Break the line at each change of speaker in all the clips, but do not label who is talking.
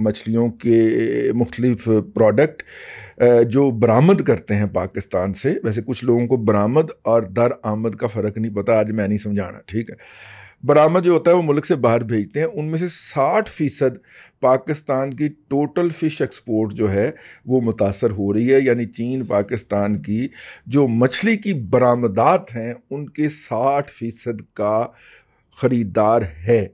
مچھلیوں کے مختلف پروڈکٹ جو برآمد کرتے ہیں پاکستان سے. ویسے کچھ لوگوں کو برآمد اور درآمد کا فرق نہیں پتہ, آج میں نہیں سمجھانا, ٹھیک ہے. برآمد جو ہوتا ہے وہ ملک سے باہر بھیجتے ہیں, ان میں سے 60% پاکستان کی ٹوٹل فش ایکسپورٹ جو ہے وہ متاثر ہو رہی ہے. یعنی چین پاکستان کی جو مچھلی کی برآمدات ہیں ان کے 60% کا خریدار ہے.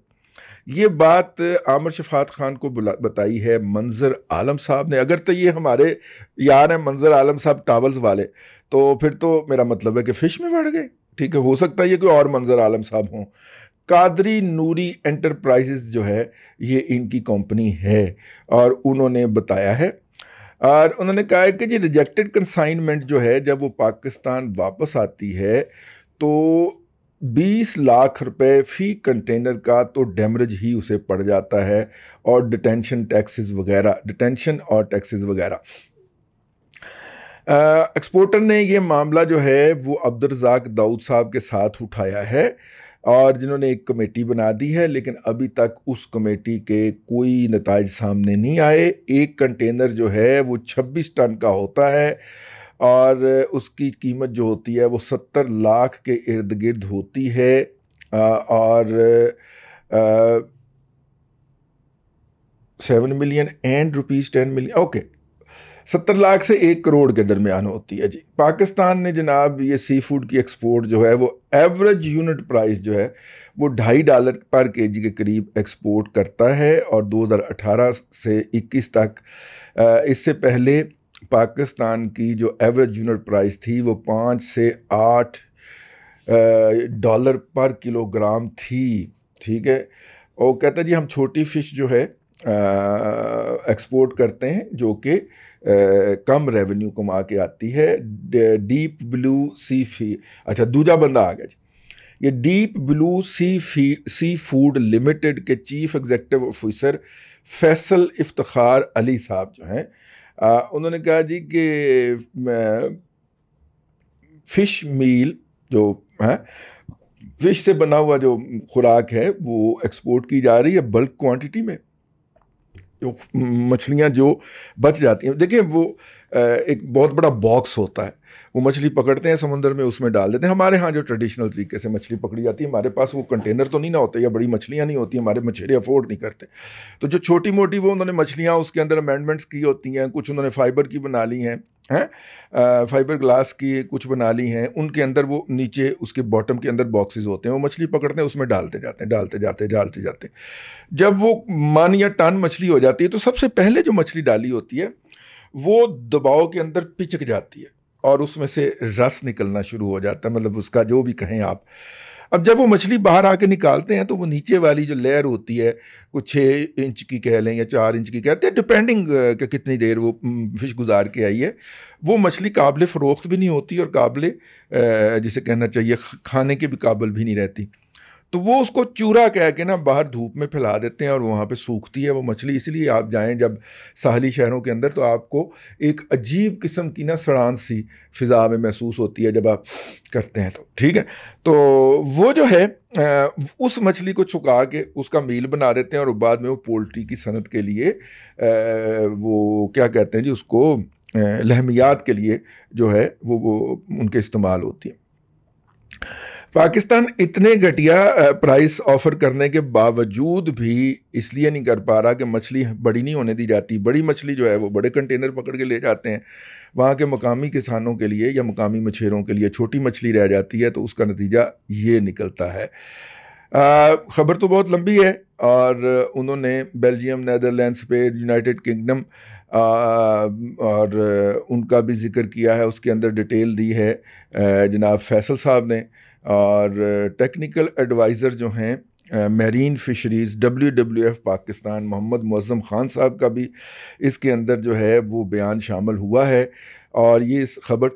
یہ بات عامر شفاعت خان کو بتائی ہے منظر عالم صاحب نے. اگر تو یہ ہمارے یار ہیں منظر عالم صاحب ٹاولز والے, تو پھر تو میرا مطلب ہے کہ فش میں بڑھ گئے, ٹھیک ہے. ہو سکتا ہے یہ کوئی اور منظر عالم صاحب ہوں. قادری نوری انٹرپرائزز جو ہے یہ ان کی کمپنی ہے, اور انہوں نے بتایا ہے, اور انہوں نے کہا ہے کہ جی ریجیکٹڈ کنسائنمنٹ جو ہے جب وہ پاکستان واپس آتی ہے تو 20 لاکھ روپے فی کنٹینر کا تو ڈیمریج ہی اسے پڑ جاتا ہے, اور ڈیٹینشن اور ٹیکسز وغیرہ. ایکسپورٹر نے یہ معاملہ جو ہے وہ عبدالرزاق داؤد صاحب کے ساتھ اٹھایا ہے, اور جنہوں نے ایک کمیٹی بنا دی ہے, لیکن ابھی تک اس کمیٹی کے کوئی نتائج سامنے نہیں آئے. ایک کنٹینر جو ہے وہ 26 ٹن کا ہوتا ہے, اور اس کی قیمت جو ہوتی ہے وہ 70 لاکھ کے ارد گرد ہوتی ہے, اور 7 million and rupees 10 million, okay 70 lakh سے 1 کروڑ کے درمیان ہوتی ہے. جی پاکستان نے جناب یہ سی فوڈ کی ایکسپورٹ جو ہے وہ ایوریج یونٹ پرائس جو ہے وہ $2.5 پر کے جی کے قریب ایکسپورٹ کرتا ہے, اور 2018 سے 21 تک اس سے پہلے پاکستان کی جو ایوریج یونٹ پرائس تھی وہ $5 سے $8 پر کلو گرام تھی, ٹھیک ہے. اور کہتا ہے جی ہم چھوٹی فش جو ہے ایکسپورٹ کرتے ہیں جو کہ کم ریونیو کما کے آتی ہے. ڈیپ بلو اچھا دوجا بندہ آ گیا جی. یہ deep blue seafood limited کے chief executive officer Faisal Iftikhar Ali صاحب جو ہیں, انہوں نے کہا جی کہ فش میل جو ہے فش سے بنا ہوا جو خوراک ہے وہ ایکسپورٹ کی جا رہی ہے بلک کوانٹٹی میں. جو مچھلیاں جو بچ جاتی ہیں, دیکھیں وہ ایک بہت بڑا باکس ہوتا ہے, وہ مچھلی پکڑتے ہیں سمندر میں, اس میں ڈال دیتے ہیں. ہمارے ہاں جو ٹریڈیشنل طریقے سے مچھلی پکڑی جاتی ہے, ہمارے پاس وہ کنٹینر تو نہیں نہ ہوتے یا بڑی مچھلیاں نہیں ہوتی, ہمارے مچھلی افورڈ نہیں کرتے. تو جو چھوٹی موٹی وہ انہوں نے مچھلیاں اس کے اندر امینڈمنٹس کی ہوتی ہیں, کچھ انہوں نے فائبر کی بنا لی ہیں, فائبر گلاس کی کچھ بنا لی ہیں, ان کے اندر وہ نیچے اس کے باٹم کے اندر باکسز ہوتے ہیں, وہ مچھلی پکڑتے ہیں اس میں ڈالتے جاتے. جب وہ من یا ٹن مچھلی ہو جاتی ہے تو سب سے پہلے جو مچھلی ڈالی ہوتی ہے وہ دباؤ کے اندر پچک جاتی ہے, اور اس میں سے رس نکلنا شروع ہو جاتا ہے, مطلب اس کا جو بھی کہیں آپ. اب جب وہ مچھلی باہر آ کے نکالتے ہیں تو وہ نیچے والی جو لیئر ہوتی ہے کچھ 6 انچ کی کہہ لیں یا 4 انچ کی کہتے ہیں, ڈپینڈنگ کہ کتنی دیر وہ فش گزار کے آئی ہے, وہ مچھلی قابل فروخت بھی نہیں ہوتی اور قابل جسے کہنا چاہیے کھانے کے بھی قابل بھی نہیں رہتی. تو وہ اس کو چورا کہہ کے نا باہر دھوپ میں پھیلا دیتے ہیں, اور وہاں پہ سوکھتی ہے وہ مچھلی. اس لیے آپ جائیں جب ساحلی شہروں کے اندر تو آپ کو ایک عجیب قسم کی نا سڑان سی فضا میں محسوس ہوتی ہے جب آپ کرتے ہیں تو, ٹھیک ہے. تو وہ جو ہے اس مچھلی کو چھکا کے اس کا میل بنا دیتے ہیں, اور بعد میں وہ پولٹری کی صنعت کے لیے وہ کیا کہتے ہیں جی اس کو لحمیات کے لیے جو ہے وہ ان کے استعمال ہوتی ہیں. پاکستان اتنے گھٹیا پرائس آفر کرنے کے باوجود بھی اس لیے نہیں کر پا رہا کہ مچھلی بڑی نہیں ہونے دی جاتی. بڑی مچھلی جو ہے وہ بڑے کنٹینر پکڑ کے لے جاتے ہیں, وہاں کے مقامی کسانوں کے لیے یا مقامی مچھیروں کے لیے چھوٹی مچھلی رہ جاتی ہے, تو اس کا نتیجہ یہ نکلتا ہے. خبر تو بہت لمبی ہے, اور انہوں نے Belgium, Netherlands, Spain, United Kingdom اور ان کا بھی ذکر کیا ہے, اس کے اندر ڈیٹیل دی ہے جناب فیصل صاحب نے. اور ٹیکنیکل ایڈوائزر جو ہیں میرین فشریز WWF پاکستان محمد معظم خان صاحب کا بھی اس کے اندر جو ہے وہ بیان شامل ہوا ہے, اور یہ خبر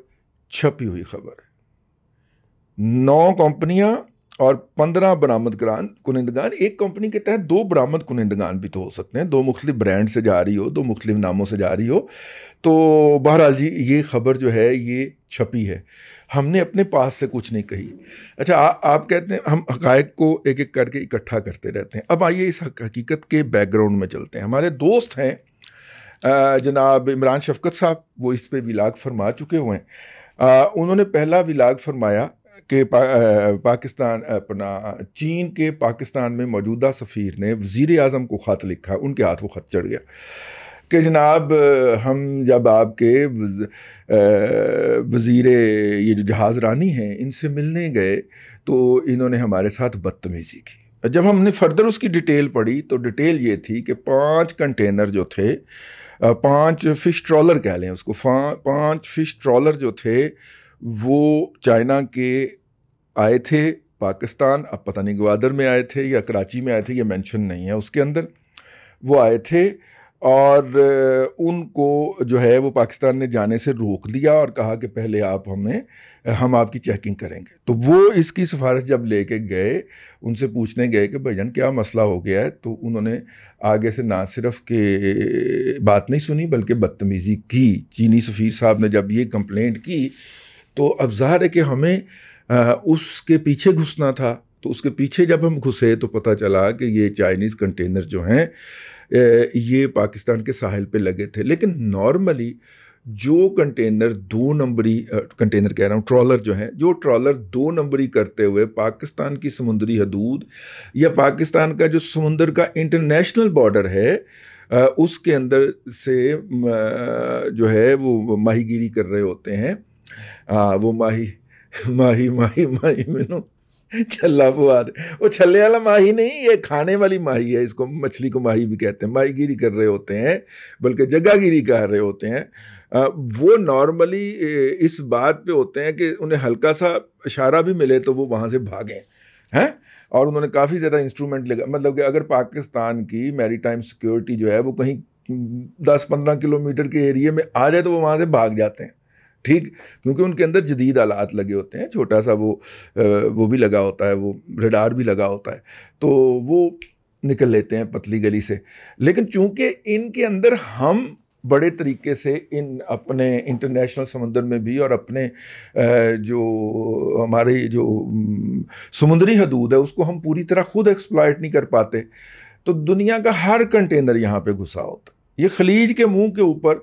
چھپی ہوئی خبر ہے. 9 کمپنیاں اور 15 برآمد کنندگان. ایک کمپنی کے تحت 2 برآمد کنندگان بھی تو ہو سکتے ہیں, 2 مختلف برانڈ سے جاری ہو, 2 مختلف ناموں سے جاری ہو. تو بہرحال جی یہ خبر جو ہے یہ چھپی ہے، ہم نے اپنے پاس سے کچھ نہیں کہی۔ اچھا آپ کہتے ہیں ہم حقائق کو ایک ایک کر کے اکٹھا کرتے رہتے ہیں۔ اب آئیے اس حقیقت کے بیک گراؤنڈ میں چلتے ہیں۔ ہمارے دوست ہیں جناب عمران شفقت صاحب، وہ اس پہ ولاگ فرما چکے ہوئے ہیں۔ انہوں نے پہلا ولاگ فرمایا کہ پاکستان چین کے پاکستان میں موجودہ سفیر نے وزیر اعظم کو خط لکھا، ان کے ہاتھ وہ خط چڑھ گیا کہ جناب ہم جب آپ کے وزیر یہ جو جہاز رانی ہیں ان سے ملنے گئے تو انہوں نے ہمارے ساتھ بدتمیزی کی۔ جب ہم نے فردر اس کی ڈیٹیل پڑھی تو ڈیٹیل یہ تھی کہ 5 کنٹینر جو تھے، 5 فش ٹرالر کہہ لیں اس کو، 5 فش ٹرالر جو تھے وہ چائنا کے آئے تھے پاکستان، اب پتہ نہیں گوادر میں آئے تھے یا کراچی میں آئے تھے، یہ مینشن نہیں ہے اس کے اندر، وہ آئے تھے اور ان کو جو ہے وہ پاکستان نے جانے سے روک دیا اور کہا کہ پہلے ہم آپ کی چیکنگ کریں گے۔ تو وہ اس کی سفارش جب لے کے گئے، ان سے پوچھنے گئے کہ بھائی جان کیا مسئلہ ہو گیا ہے، تو انہوں نے آگے سے نہ صرف کہ بات نہیں سنی بلکہ بدتمیزی کی۔ چینی سفیر صاحب نے جب یہ کمپلینٹ کی تو اب ظاہر ہے کہ ہمیں اس کے پیچھے گھسنا تھا، تو اس کے پیچھے جب ہم گھسے تو پتہ چلا کہ یہ چائنیز کنٹینر جو ہیں یہ پاکستان کے ساحل پہ لگے تھے۔ لیکن نارملی جو کنٹینر 2 نمبری کنٹینر کہہ رہا ہوں ٹرالر جو ہیں، جو ٹرالر 2 نمبری کرتے ہوئے پاکستان کی سمندری حدود یا پاکستان کا جو سمندر کا انٹرنیشنل بارڈر ہے اس کے اندر سے جو ہے وہ ماہی گیری کر رہے ہوتے ہیں، وہ ماہی مینو چھلا فواد، وہ چھلے والا ماہی نہیں، یہ کھانے والی ماہی ہے، اس کو مچھلی کو ماہی بھی کہتے ہیں، ماہی گیری کر رہے ہوتے ہیں، بلکہ جگہ گیری کر رہے ہوتے ہیں۔ وہ نارملی اس بات پہ ہوتے ہیں کہ انہیں ہلکا سا اشارہ بھی ملے تو وہ وہاں سے بھاگیں ہیں، اور انہوں نے کافی زیادہ انسٹرومنٹ لگا، مطلب کہ اگر پاکستان کی میری ٹائم سیکیورٹی جو ہے وہ کہیں 10-15 کلومیٹر کے ایریے میں آ جائے تو وہ وہاں سے بھاگ جاتے ہیں، ٹھیک، کیونکہ ان کے اندر جدید آلات لگے ہوتے ہیں، چھوٹا سا وہ بھی لگا ہوتا ہے، وہ ریڈار بھی لگا ہوتا ہے، تو وہ نکل لیتے ہیں پتلی گلی سے۔ لیکن چونکہ ان کے اندر ہم بڑے طریقے سے اپنے انٹرنیشنل سمندر میں بھی اور اپنے جو ہماری جو سمندری حدود ہے اس کو ہم پوری طرح خود ایکسپلائٹ نہیں کر پاتے، تو دنیا کا ہر کنٹینر یہاں پہ گھسا ہوتا ہے۔ یہ خلیج کے منہ کے اوپر،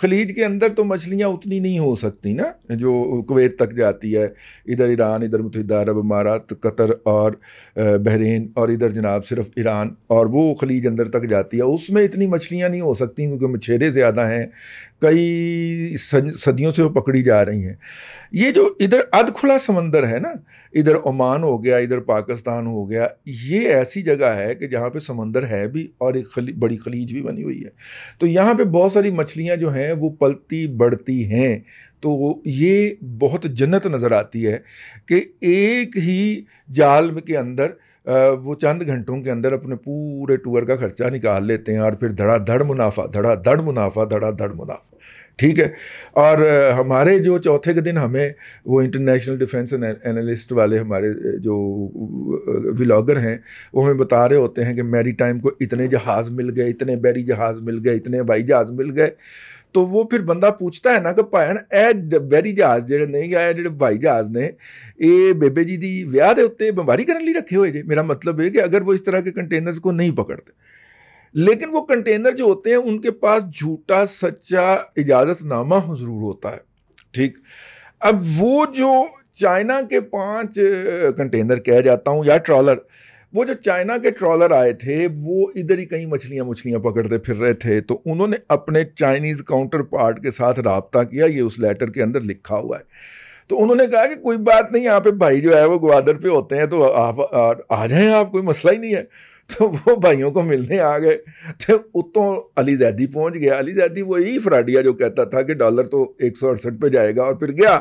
خلیج کے اندر تو مچھلیاں اتنی نہیں ہو سکتی نا جو کویت تک جاتی ہے، ادھر ایران، ادھر متحدہ عرب امارات، قطر اور بحرین، اور ادھر جناب صرف ایران، اور وہ خلیج اندر تک جاتی ہے، اس میں اتنی مچھلیاں نہیں ہو سکتی کیونکہ مچھیرے زیادہ ہیں، کئی صدیوں سے وہ پکڑی جا رہی ہیں۔ یہ جو ادھر ادھ کھلا سمندر ہے نا، ادھر عمان ہو گیا، ادھر پاکستان ہو گیا، یہ ایسی جگہ ہے کہ جہاں پہ سمندر ہے بھی اور ایک بڑی خلیج بھی بنی ہوئی ہے، تو یہاں پہ بہت ساری مچھلیاں جو ہیں وہ پلتی بڑھتی ہیں، تو یہ بہت جنت نظر آتی ہے کہ ایک ہی جال کے اندر وہ چند گھنٹوں کے اندر اپنے پورے ٹور کا خرچہ نکال لیتے ہیں، اور پھر دھڑا دھڑ منافع، دھڑا دھڑ منافع، دھڑا دھڑ منافع، ٹھیک ہے۔ اور ہمارے جو چوتھے کے دن ہمیں وہ انٹرنیشنل ڈیفینس اینالسٹ والے ہمارے جو ولاگر ہیں وہ ہمیں بتا رہے ہوتے ہیں کہ میری ٹائم کو اتنے جہاز مل گئے، اتنے بحری جہاز مل گئے، اتنے ہوائی جہاز مل گئے، تو وہ پھر بندہ پوچھتا ہے نا کہ بھائن اے بحری جہاز جڑے نہیں آئے، جڑے ہوائی جہاز نے یہ بیبے جی دی ویاہ دے اتنے بمباری کرنے لی رکھے ہوئے جے۔ میرا مطلب ہے کہ اگر وہ اس طرح کے کنٹینرز کو نہیں پکڑتے، لیکن وہ کنٹینر جو ہوتے ہیں ان کے پاس جھوٹا سچا اجازت نامہ ضرور ہوتا ہے، ٹھیک۔ اب وہ جو چائنا کے 5 کنٹینر کہہ جاتا ہوں یا ٹرالر، وہ جو چائنا کے ٹرالر آئے تھے وہ ادھر ہی کہیں مچھلیاں پکڑتے پھر رہے تھے، تو انہوں نے اپنے چائنیز کاؤنٹر پارٹ کے ساتھ رابطہ کیا، یہ اس لیٹر کے اندر لکھا ہوا ہے، تو انہوں نے کہا کہ کوئی بات نہیں، یہاں پہ بھائی جو ہے وہ گوادر پہ ہوتے ہیں تو آپ آ جائیں، آپ کوئی مسئلہ ہی نہیں ہے۔ تو وہ بھائیوں کو ملنے آ گئے، تو اتوں علی زیدی پہنچ گیا۔ علی زیدی وہی فراڈیا جو کہتا تھا کہ ڈالر تو 168 پہ جائے گا، اور پھر گیا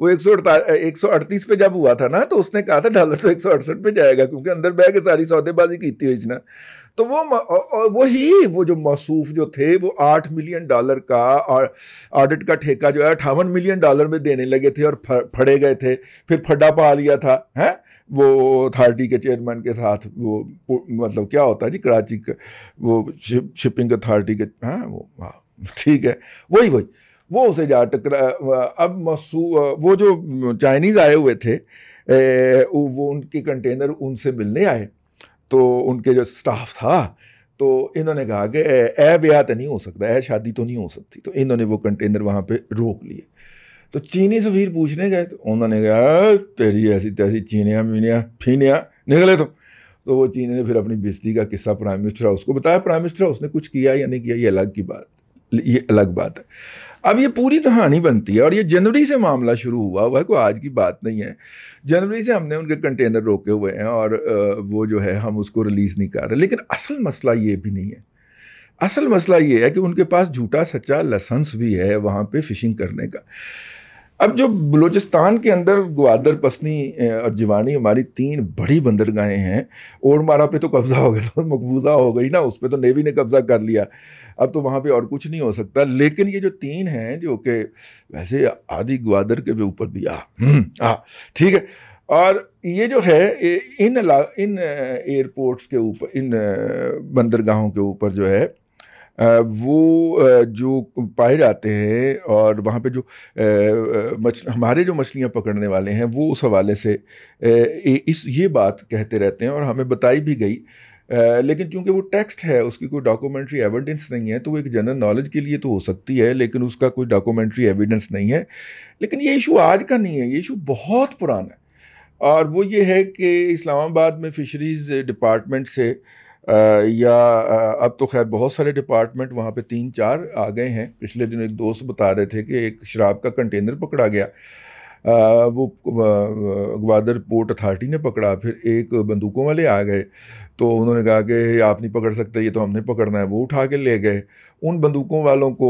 وہ 138 پہ جب ہوا تھا نا تو اس نے کہا تھا ڈالر تو 168 پہ جائے گا، کیونکہ اندر بہ کے ساری سودے بازی کی ہوئی نا۔ تو وہ جو موصوف جو تھے وہ $8 ملین کا آڈٹ کا ٹھیکہ جو ہے $58 ملین میں دینے لگے تھے، اور پھڑے گئے تھے، پھر پھڈا پا لیا تھا وہ اتھارٹی کے چیئرمین کے ساتھ، وہ مطلب کیا ہوتا ہے جی کراچی کا وہ شپنگ اتھارٹی کے، وہ ٹھیک ہے، وہی وہ اسے جا ٹکرا. اب وہ جو چائنیز آئے ہوئے تھے وہ ان کے کنٹینر ان سے ملنے آئے, تو ان کے جو سٹاف تھا تو انہوں نے کہا کہ اے بیاہ تو نہیں ہو سکتا, اے شادی تو نہیں ہو سکتی, تو انہوں نے وہ کنٹینر وہاں پہ روک لیے. تو چینی سفیر پوچھنے گئے تو انہوں نے کہا تیری ایسی تیسی چینیاں مینیاں پھینیاں نکلے تم. تو وہ چینی نے پھر اپنی بےزتی کا قصہ پرائم منسٹر ہاؤس کو بتایا. پرائم منسٹر ہاؤس نے کچھ کیا یا نہیں کیا یہ الگ بات ہے. اب یہ پوری کہانی بنتی ہے, اور یہ جنوری سے معاملہ شروع ہوا ہے, کوئی آج کی بات نہیں ہے. جنوری سے ہم نے ان کے کنٹینر روکے ہوئے ہیں اور وہ جو ہے ہم اس کو ریلیز نہیں کر رہے. لیکن اصل مسئلہ یہ بھی نہیں ہے. اصل مسئلہ یہ ہے کہ ان کے پاس جھوٹا سچا لائسنس بھی ہے وہاں پہ فشنگ کرنے کا. اب جو بلوچستان کے اندر گوادر, پسنی اور جوانی ہماری 3 بڑی بندرگاہیں ہیں, اور مارا پہ تو قبضہ ہو گیا, تو مقبوضہ ہو گئی نا, اس پہ تو نیوی نے قبضہ کر لیا, اب تو وہاں پہ اور کچھ نہیں ہو سکتا. لیکن یہ جو 3 ہیں جو کہ ویسے آدھی گوادر کے اوپر بھی ٹھیک ہے, اور یہ جو ہے ان ایئرپورٹس کے اوپر, ان بندرگاہوں کے اوپر جو ہے وہ جو پائے جاتے ہیں, اور وہاں پہ جو ہمارے جو مچھلیاں پکڑنے والے ہیں وہ اس حوالے سے یہ بات کہتے رہتے ہیں, اور ہمیں بتائی بھی گئی. لیکن چونکہ وہ ٹیکسٹ ہے, اس کی کوئی ڈاکومنٹری ایویڈنس نہیں ہے, تو وہ ایک جنرل نالج کے لیے تو ہو سکتی ہے, لیکن اس کا کوئی ڈاکومنٹری ایویڈنس نہیں ہے. لیکن یہ ایشو آج کا نہیں ہے, یہ ایشو بہت پرانا ہے, اور وہ یہ ہے کہ اسلام آباد میں فشریز ڈپارٹمنٹ سے یا اب تو خیر بہت سارے ڈپارٹمنٹ وہاں پہ 3-4 آ گئے ہیں. پچھلے دن ایک دوست بتا رہے تھے کہ ایک شراب کا کنٹینر پکڑا گیا, وہ گوادر پورٹ اتھارٹی نے پکڑا, پھر ایک بندوقوں والے آ گئے, تو انہوں نے کہا کہ آپ نہیں پکڑ سکتے, یہ تو ہم نے پکڑنا ہے. وہ اٹھا کے لے گئے. ان بندوقوں والوں کو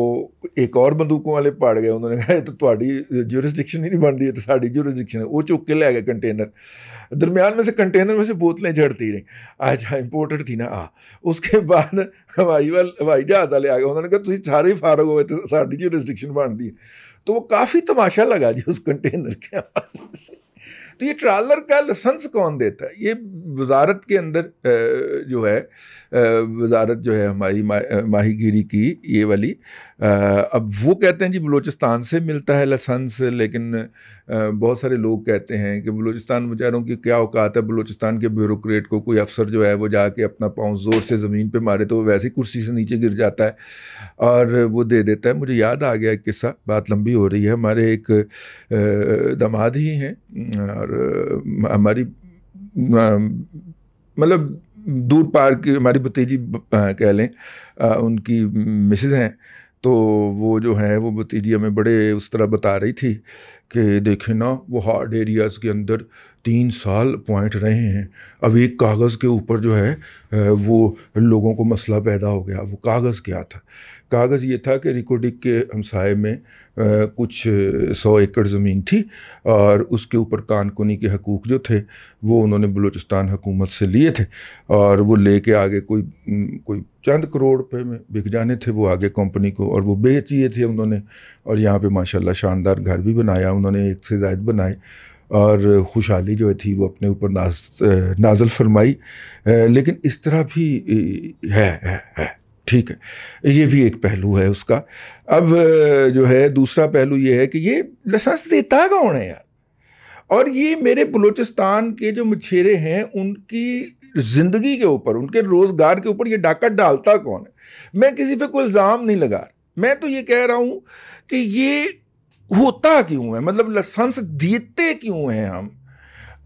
ایک اور بندوقوں والے پڑ گئے, انہوں نے کہا یہ تو تھوڑی جورسڈکشن ہی نہیں بن رہی ہے, تو ساری جورسڈکشن ہے. وہ چک کے لے گئے کنٹینر, درمیان میں سے کنٹینر میں سے بوتلیں جھڑتی رہیں. اچھا امپورٹڈ تھی نا. اس کے بعد ہوائی جہاز والے آ گئے, انہوں نے کہا تھی سارے فارغ ہوئے تو ساری جورسڈکشن بن دی. تو وہ کافی تماشا لگا جی اس کنٹینر کے حوالے سے. تو یہ ٹرالر کا لائسنس کون دیتا ہے؟ یہ وزارت کے اندر جو ہے, وزارت جو ہے ہماری ماہی گیری کی یہ والی, اب وہ کہتے ہیں جی بلوچستان سے ملتا ہے لائسنس, لیکن بہت سارے لوگ کہتے ہیں کہ بلوچستان بیچاروں کی کیا اوقات ہے. بلوچستان کے بیوروکریٹ کو کوئی افسر جو ہے وہ جا کے اپنا پاؤں زور سے زمین پہ مارے تو وہ ویسے ہی کرسی سے نیچے گر جاتا ہے اور وہ دے دیتا ہے. مجھے یاد آ گیا ایک قصہ, بات لمبی ہو رہی ہے. ہمارے ایک داماد ہی ہیں, اور ہماری مطلب دور پار کی ہماری بھتیجی کہہ لیں, ان کی مسز ہیں. تو وہ جو ہیں وہ بھتیجی ہمیں بڑے اس طرح بتا رہی تھی کہ دیکھیں نا وہ ہارڈ ایریاز کے اندر 3 سال پوائنٹ رہے ہیں, اب ایک کاغذ کے اوپر جو ہے وہ لوگوں کو مسئلہ پیدا ہو گیا. وہ کاغذ کیا تھا؟ کاغذ یہ تھا کہ ریکوڈک کے ہمسائے میں کچھ 100 ایکڑ زمین تھی, اور اس کے اوپر کان کنی کے حقوق جو تھے وہ انہوں نے بلوچستان حکومت سے لیے تھے, اور وہ لے کے آگے کوئی چند کروڑ روپے میں بک جانے تھے وہ آگے کمپنی کو, اور وہ بیچ دیے تھے انہوں نے. اور یہاں پہ ماشاءاللہ شاندار گھر بھی بنایا انہوں نے, 1 سے زائد بنائے, اور خوشحالی جو تھی وہ اپنے اوپر نازل فرمائی. لیکن اس طرح بھی ہے ٹھیک ہے, یہ بھی ایک پہلو ہے اس کا. اب جو ہے دوسرا پہلو یہ ہے کہ یہ لائسنس دیتا کون ہے یار, اور یہ میرے بلوچستان کے جو مچھیرے ہیں ان کی زندگی کے اوپر, ان کے روزگار کے اوپر یہ ڈاکہ ڈالتا کون ہے؟ میں کسی پہ کوئی الزام نہیں لگا رہا, میں تو یہ کہہ رہا ہوں کہ یہ ہوتا کیوں ہے, مطلب لائسنس دیتے کیوں ہیں ہم.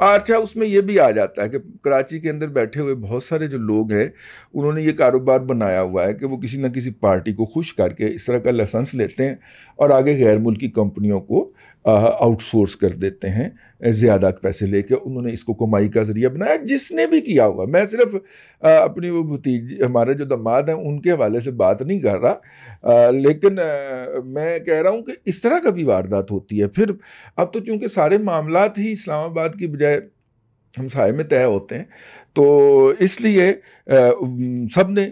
اچھا اس میں یہ بھی آ جاتا ہے کہ کراچی کے اندر بیٹھے ہوئے بہت سارے جو لوگ ہیں انہوں نے یہ کاروبار بنایا ہوا ہے کہ وہ کسی نہ کسی پارٹی کو خوش کر کے اس طرح کا لائسنس لیتے ہیں اور آگے غیر ملکی کمپنیوں کو آؤٹ سورس کر دیتے ہیں زیادہ پیسے لے کے. انہوں نے اس کو کمائی کا ذریعہ بنایا, جس نے بھی کیا ہوا. میں صرف اپنی وہ بھتیجی ہمارے جو داماد ہیں ان کے حوالے سے بات نہیں کر رہا, لیکن میں کہہ رہا ہوں کہ اس طرح کا بھی واردات ہوتی ہے. پھر اب تو چونکہ سارے معاملات ہی اسلام آباد کی بجائے ہمسائے میں طے ہوتے ہیں, تو اس لیے سب نے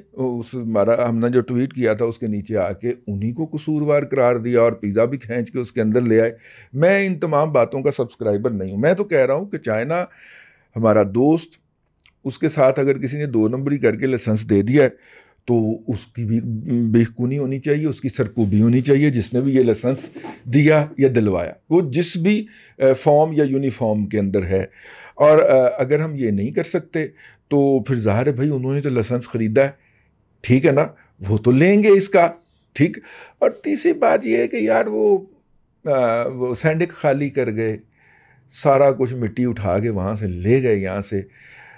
ہم نے جو ٹویٹ کیا تھا اس کے نیچے آ کے انہی کو قصوروار قرار دیا اور پیزا بھی کھینچ کے اس کے اندر لے آئے. میں ان تمام باتوں کا سبسکرائبر نہیں ہوں. میں تو کہہ رہا ہوں کہ چائنا ہمارا دوست, اس کے ساتھ اگر کسی نے 2 نمبری کر کے لائسنس دے دیا ہے تو اس کی بھی بےخونی ہونی چاہیے، اس کی سرکوبی ہونی چاہیے جس نے بھی یہ لائسنس دیا یا دلوایا، وہ جس بھی فارم یا یونیفارم کے اندر ہے. اور اگر ہم یہ نہیں کر سکتے تو پھر ظاہر ہے بھائی انہوں نے تو لائسنس خریدا ہے، ٹھیک ہے نا، وہ تو لیں گے اس کا، ٹھیک. اور تیسری بات یہ ہے کہ یار وہ سینڈک خالی کر گئے، سارا کچھ مٹی اٹھا کے وہاں سے لے گئے یہاں سے،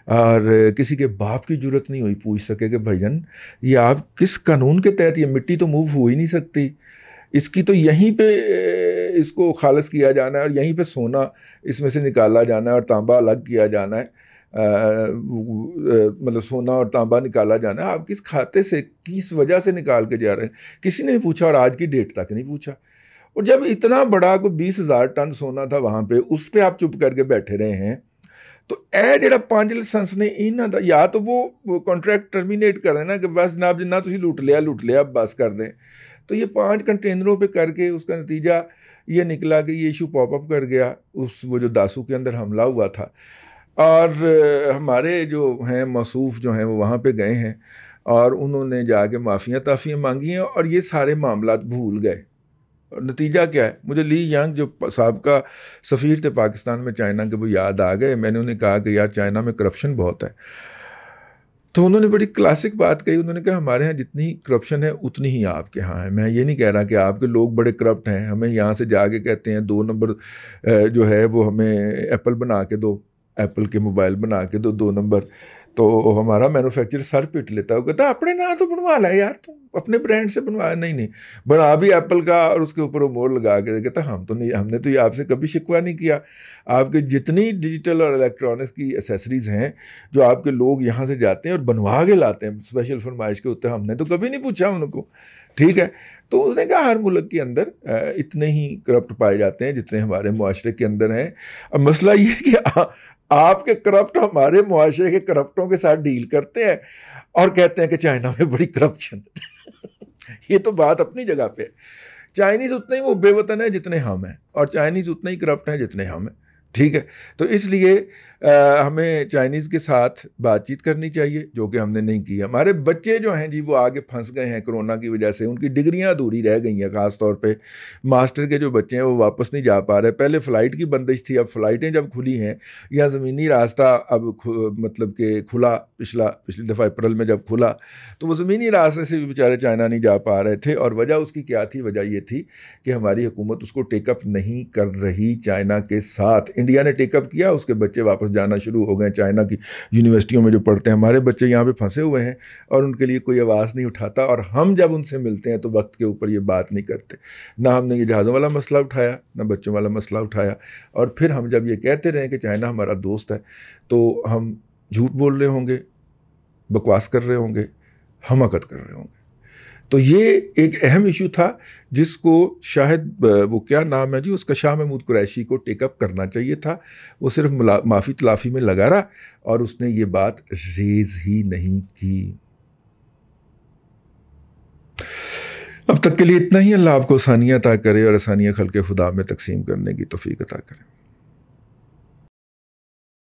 اور کسی کے باپ کی جرت نہیں ہوئی پوچھ سکے کہ بھائی جان یہ آپ کس قانون کے تحت، یہ مٹی تو موو ہو ہی نہیں سکتی، اس کی تو یہیں پہ اس کو خالص کیا جانا ہے، اور یہیں پہ سونا اس میں سے نکالا جانا ہے اور تانبا الگ کیا جانا ہے، مطلب سونا اور تانبا نکالا جانا ہے. آپ کس کھاتے سے کس وجہ سے نکال کے جا رہے ہیں، کسی نے پوچھا، اور آج کی ڈیٹ تک نہیں پوچھا. اور جب اتنا بڑا کوئی 20,000 ٹن سونا تھا وہاں پہ، اس پہ آپ چپ کر کے بیٹھے رہے ہیں، تو اے جڑا 5 لائسنس نے انہاں دا یا تو وہ کانٹریکٹ ٹرمینیٹ کریں نا کہ بس جناب جنہ تسی لوٹ لیا بس کر دیں. تو یہ 5 کنٹینروں پہ کر کے اس کا نتیجہ یہ نکلا کہ یہ ایشو پاپ اپ کر گیا، وہ جو داسو کے اندر حملہ ہوا تھا. اور ہمارے جو ہیں موصوف جو ہیں وہ وہاں پہ گئے ہیں اور انہوں نے جا کے معافیاں مانگی ہیں، اور یہ سارے معاملات بھول گئے. اور نتیجہ کیا ہے، مجھے لی ینگ جو سابقہ سفیر تھے پاکستان میں چائنا کے، وہ یاد آ گئے. میں نے انہیں کہا کہ یار چائنا میں کرپشن بہت ہے، تو انہوں نے بڑی کلاسک بات کہی. انہوں نے کہا ہمارے ہاں جتنی کرپشن ہے اتنی ہی آپ کے ہاں ہے. میں یہ نہیں کہہ رہا کہ آپ کے لوگ بڑے کرپٹ ہیں، ہمیں یہاں سے جا کے کہتے ہیں 2 نمبر جو ہے وہ ہمیں ایپل بنا کے دو، ایپل کے موبائل بنا کے دو 2 نمبر، تو ہمارا مینوفیکچر سر پیٹ لیتا ہے، وہ کہتا ہے اپنے نام تو بنوا لا یار، تم اپنے برانڈ سے بنوا. نہیں بنا بھی ایپل کا، اور اس کے اوپر وہ مور لگا کے کہتا ہم تو نہیں، ہم نے تو یہ آپ سے کبھی شکوہ نہیں کیا. آپ کے جتنی ڈیجیٹل اور الیکٹرانکس کی ایسیسریز ہیں جو آپ کے لوگ یہاں سے جاتے ہیں اور بنوا کے لاتے ہیں اسپیشل فرمائش کے ہوتے ہیں، ہم نے تو کبھی نہیں پوچھا ان کو، ٹھیک ہے. تو اس نے کہا ہر ملک کے اندر اتنے ہی کرپٹ پائے جاتے ہیں جتنے ہمارے معاشرے کے اندر ہیں. اب مسئلہ یہ ہے کہ آپ کے کرپٹ ہمارے معاشرے کے کرپٹوں کے ساتھ ڈیل کرتے ہیں اور کہتے ہیں کہ چائنا میں بڑی کرپشن. یہ تو بات اپنی جگہ پہ ہے. چائنیز اتنے ہی وہ بے وطن ہیں جتنے ہم ہیں، اور چائنیز اتنے ہی کرپٹ ہیں جتنے ہم ہیں، ٹھیک ہے. تو اس لیے ہمیں چائنیز کے ساتھ بات چیت کرنی چاہیے، جو کہ ہم نے نہیں کی. ہمارے بچے جو ہیں جی وہ آگے پھنس گئے ہیں کرونا کی وجہ سے، ان کی ڈگریاں ادھوری رہ گئی ہیں. خاص طور پہ ماسٹر کے جو بچے ہیں وہ واپس نہیں جا پا رہے. پہلے فلائٹ کی بندش تھی، اب فلائٹیں جب کھلی ہیں یا زمینی راستہ اب مطلب کہ کھلا، پچھلی دفعہ اپریل میں جب کھلا تو وہ زمینی راستے سے بھی بیچارے چائنا نہیں جا پا رہے تھے. اور وجہ اس کی کیا تھی؟ وجہ یہ تھی کہ ہماری حکومت اس کو ٹیک اپ نہیں کر رہی چائنا کے ساتھ. انڈیا نے ٹیک اپ کیا، اس کے بچے واپس جانا شروع ہو گئے چائنا کی یونیورسٹیوں میں جو پڑھتے ہیں. ہمارے بچے یہاں پہ پھنسے ہوئے ہیں اور ان کے لیے کوئی آواز نہیں اٹھاتا. اور ہم جب ان سے ملتے ہیں تو وقت کے اوپر یہ بات نہیں کرتے. نہ ہم نے یہ جہازوں والا مسئلہ اٹھایا، نہ بچوں والا مسئلہ اٹھایا. اور پھر ہم جب یہ کہتے رہیں کہ چائنا ہمارا دوست ہے تو ہم جھوٹ بول رہے ہوں گے، بکواس کر رہے ہوں گے، حماقت کر رہے ہوں گے. تو یہ ایک اہم ایشو تھا جس کو شاید وہ کیا نام ہے جی اس کا، شاہ محمود قریشی کو ٹیک اپ کرنا چاہیے تھا. وہ صرف معافی تلافی میں لگا رہا اور اس نے یہ بات ریز ہی نہیں کی. اب تک کے لیے اتنا ہی. اللہ آپ کو آسانیاں عطا کرے اور آسانیاں خلق خدا میں تقسیم کرنے کی توفیق عطا کرے.